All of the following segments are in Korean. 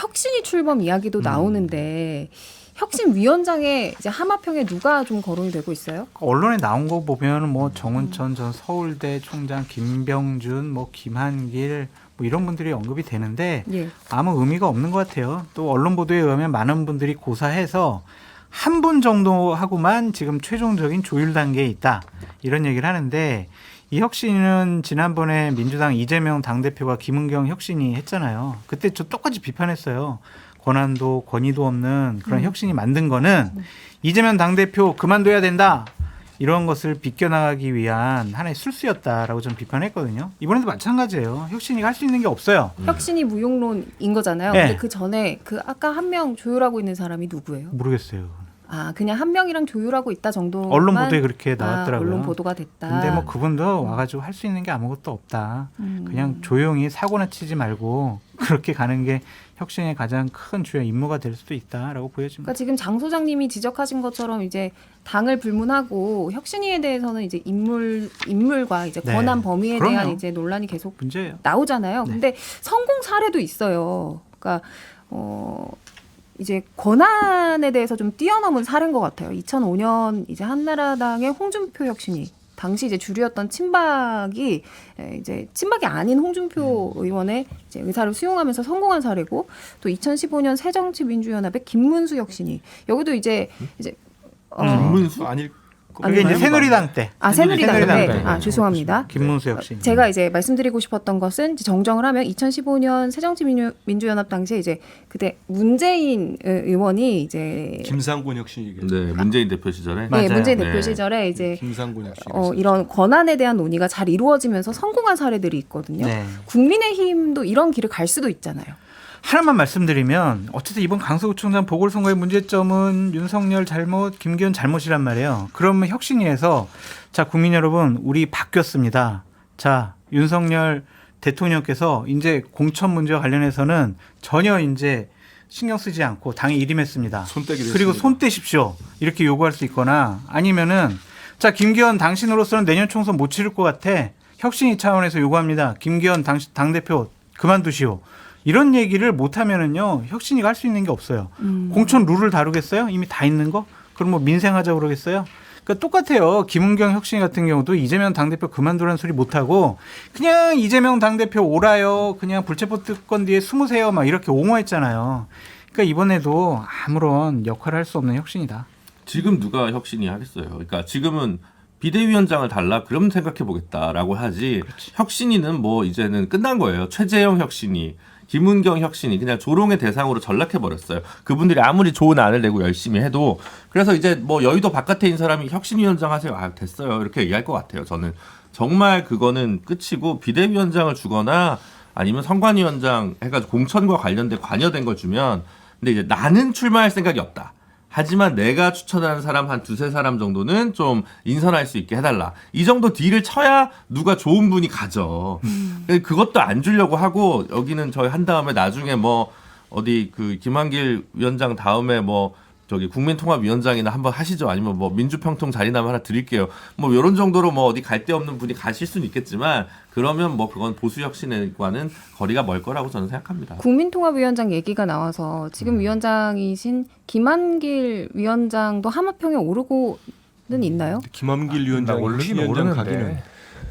혁신이 출범 이야기도 나오는데 혁신위원장에 이제 하마평에 누가 좀 거론이 되고 있어요? 언론에 나온 거 보면 뭐 정운천 전 서울대 총장, 김병준, 뭐 김한길 뭐 이런 분들이 언급이 되는데 예. 아무 의미가 없는 것 같아요. 또 언론 보도에 의하면 많은 분들이 고사해서 한 분 정도 하고만 지금 최종적인 조율 단계에 있다 이런 얘기를 하는데 이 혁신은 지난번에 민주당 이재명 당대표가 김은경 혁신이 했잖아요. 그때 저 똑같이 비판했어요. 권한도 권위도 없는 그런 혁신이 만든 거는 이재명 당대표 그만둬야 된다. 이런 것을 비껴나가기 위한 하나의 술수였다라고 좀 비판했거든요. 이번에도 마찬가지예요. 혁신이가 할 수 있는 게 없어요. 혁신이 무용론인 거잖아요. 네. 근데 그 전에 그 아까 한 명 조율하고 있는 사람이 누구예요? 모르겠어요. 아 그냥 한 명이랑 조율하고 있다 정도만 언론 보도에 그렇게 나왔더라고요. 언론 보도가 됐다. 근데 뭐 그분도 와가지고 할 수 있는 게 아무것도 없다. 그냥 조용히 사고나 치지 말고 그렇게 가는 게 혁신의 가장 큰 주요 임무가 될 수도 있다라고 보여집니다. 그러니까 지금 장 소장님이 지적하신 것처럼 이제 당을 불문하고 혁신위에 대해서는 이제 인물과 이제 네. 권한 범위에 그럼요. 대한 이제 논란이 계속 문제예요. 나오잖아요. 네. 근데 성공 사례도 있어요. 그러니까 이제 권한에 대해서 좀 뛰어넘은 사례인 것 같아요. 2005년 이제 한나라당의 홍준표 혁신이 당시 이제 주류였던 친박이 이제 친박이 아닌 홍준표 의원의 이제 의사를 수용하면서 성공한 사례고 또 2015년 새정치민주연합의 김문수 혁신이 여기도 이제 김문수 아닐 그게 이제 새누리당 때. 새누리당 때. 새누리당 죄송합니다. 김문수 혁신. 제가 이제 말씀드리고 싶었던 것은 이제 정정을 하면 2015년 새정치민주연합 당시에 이제 그때 문재인 의원이 이제 김상곤 혁신이 네, 문재인 대표 시절에. 맞아요. 문재인 대표 네. 시절에 이제 김상곤 혁신 이런 권한에 대한 논의가 잘 이루어지면서 성공한 사례들이 있거든요. 네. 국민의힘도 이런 길을 갈 수도 있잖아요. 하나만 말씀드리면 어쨌든 이번 강서구청장 보궐선거의 문제점은 윤석열 잘못, 김기현 잘못이란 말이에요. 그러면 혁신위에서 자 국민 여러분 우리 바뀌었습니다. 자 윤석열 대통령께서 이제 공천 문제와 관련해서는 전혀 이제 신경 쓰지 않고 당에 일임했습니다. 손떼기를 그리고 했습니다. 손 떼십시오. 이렇게 요구할 수 있거나 아니면은 자 김기현 당신으로서는 내년 총선 못 치를 것 같아. 혁신위 차원에서 요구합니다. 김기현 당대표 그만두시오. 이런 얘기를 못하면은요 혁신이가 할 수 있는 게 없어요. 공천 룰을 다루겠어요? 이미 다 있는 거? 그럼 뭐 민생하자 그러겠어요? 그러니까 똑같아요. 김은경 혁신이 같은 경우도 이재명 당대표 그만두라는 소리 못하고 그냥 이재명 당대표 오라요. 그냥 불체포 특권 뒤에 숨으세요. 막 이렇게 옹호했잖아요. 그러니까 이번에도 아무런 역할을 할 수 없는 혁신이다. 지금 누가 혁신이 하겠어요. 그러니까 지금은 비대위원장을 달라 그럼 생각해 보겠다라고 하지. 혁신이는 뭐 이제는 끝난 거예요. 최재형 혁신이. 김은경 혁신이 그냥 조롱의 대상으로 전락해버렸어요. 그분들이 아무리 좋은 안을 내고 열심히 해도 그래서 이제 뭐 여의도 바깥에 있는 사람이 혁신위원장 하세요. 아 됐어요. 이렇게 얘기할 것 같아요. 저는 정말 그거는 끝이고 비대위원장을 주거나 아니면 선관위원장 해가지고 공천과 관련된 관여된 걸 주면 근데 이제 나는 출마할 생각이 없다. 하지만 내가 추천하는 사람 한 두세 사람 정도는 좀 인선할 수 있게 해달라. 이 정도 딜을 쳐야 누가 좋은 분이 가죠. 그것도 안 주려고 하고 여기는 저희 한 다음에 나중에 뭐 어디 그 김한길 위원장 다음에 뭐 저기 국민통합위원장이나 한번 하시죠. 아니면 뭐 민주평통 자리나면 하나 드릴게요. 뭐 이런 정도로 뭐 어디 갈 데 없는 분이 가실 수는 있겠지만 그러면 뭐 그건 보수혁신과는 거리가 멀 거라고 저는 생각합니다. 국민통합위원장 얘기가 나와서 지금 위원장이신 김한길 위원장도 하마평에 오르고는 있나요? 김한길 위원장 오르긴 혁신위원장 오르는데.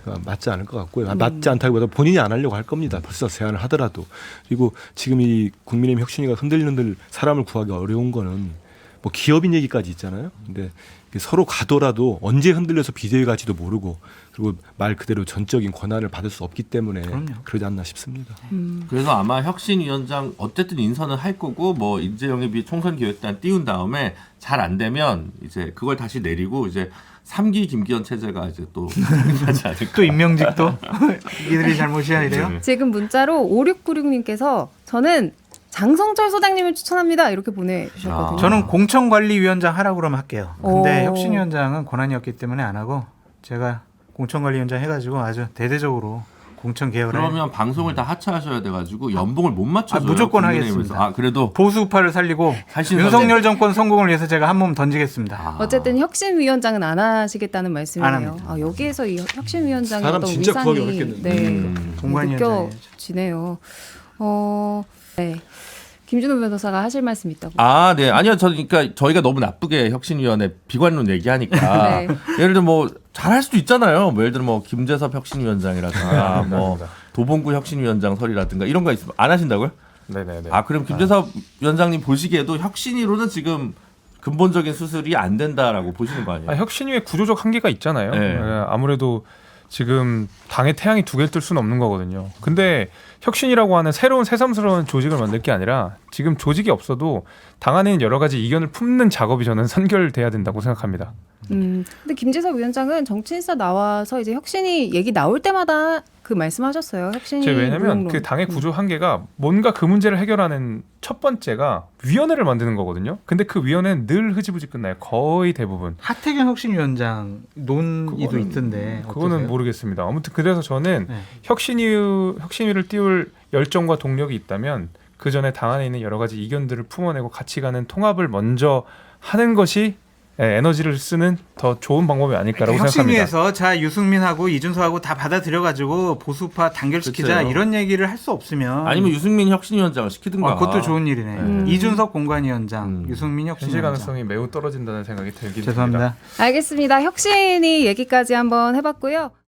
가기는 맞지 않을 것 같고요. 맞지 않다기보다 본인이 안 하려고 할 겁니다. 벌써 제안을 하더라도. 그리고 지금 이 국민의힘 혁신위가 흔들흔들 사람을 구하기 어려운 거는 뭐 기업인 얘기까지 있잖아요. 근데 서로 가더라도 언제 흔들려서 비대위 갈지도 모르고 그리고 말 그대로 전적인 권한을 받을 수 없기 때문에 그럼요. 그러지 않나 싶습니다. 그래서 아마 혁신위원장 어쨌든 인선은 할 거고 뭐 인재영입이 총선기획단 띄운 다음에 잘 안 되면 이제 그걸 다시 내리고 이제 3기 김기현 체제가 이제 또 하지 않을까. 또 임명직도 이들이 잘못이야 이래요. 네. 지금 문자로 5696님께서 저는 장성철 소장님을 추천합니다. 이렇게 보내주셨거든요. 저는 공천관리위원장 하라고 그러면 할게요. 근데 오. 혁신위원장은 권한이 없기 때문에 안 하고 제가 공천관리위원장 해가지고 아주 대대적으로 공천 개혁을 그러면 방송을 다 하차하셔야 돼가지고 연봉을 못 맞춰줘요. 무조건 국민의힘에서. 하겠습니다. 아 그래도 보수우파를 살리고 살신 윤석열 정권 성공을 위해서 제가 한 몸 던지겠습니다. 어쨌든 혁신위원장은 안 하시겠다는 안 말씀이에요. 합니다. 여기에서 이 혁신위원장의 사람 어떤 진짜 구하기 위상이 어렵겠는데. 네, 공관위원장이죠. 느껴지네요. 네. 김준호 변호사가 하실 말씀 있다고. 아, 네. 아니요. 그러니까 저희가 너무 나쁘게 혁신위원회 비관론 얘기하니까 네. 예를 들어 뭐 잘할 수도 있잖아요. 뭐 예를 들어 뭐 김재섭 혁신위원장이라든가 뭐 도봉구 혁신위원장 설이라든가 이런 거 있으면 안 하신다고요? 네네네. 아, 그럼 김재섭 위원장님 보시기에도 혁신위로는 지금 근본적인 수술이 안 된다라고 보시는 거 아니에요? 혁신위의 구조적 한계가 있잖아요. 네. 예, 아무래도 지금 당의 태양이 두 개를 뜰 수는 없는 거거든요. 근데 혁신이라고 하는 새로운 새삼스러운 조직을 만들 게 아니라 지금 조직이 없어도 당 안에 있는 여러 가지 이견을 품는 작업이 저는 선결돼야 된다고 생각합니다. 근데 김재섭 위원장은 정치인사 나와서 이제 혁신이 얘기 나올 때마다 그 말씀하셨어요. 혁신이 왜냐하면 무용론. 그 당의 구조 한계가 뭔가 그 문제를 해결하는 첫 번째가 위원회를 만드는 거거든요. 근데 그 위원회는 늘 흐지부지 끝나요. 거의 대부분. 하태경 혁신위원장 논의도 그거는- 있던데 그거는 어떠세요? 모르겠습니다. 아무튼 그래서 저는 네. 혁신위를 띄울 열정과 동력이 있다면 그 전에 당 안에 있는 여러 가지 이견들을 품어내고 같이 가는 통합을 먼저 하는 것이 에너지를 쓰는 더 좋은 방법이 아닐까라고 생각합니다. 혁신위에서 자 유승민하고 이준서하고 다 받아들여가지고 보수파 단결시키자 그쵸. 이런 얘기를 할 수 없으면 아니면 유승민 혁신위원장을 시키든가. 그것도 좋은 일이네. 이준석 공관위원장, 유승민 현실 혁신위원장. 가능성이 매우 떨어진다는 생각이 들긴 죄송합니다. 듭니다. 알겠습니다. 혁신이 얘기까지 한번 해봤고요.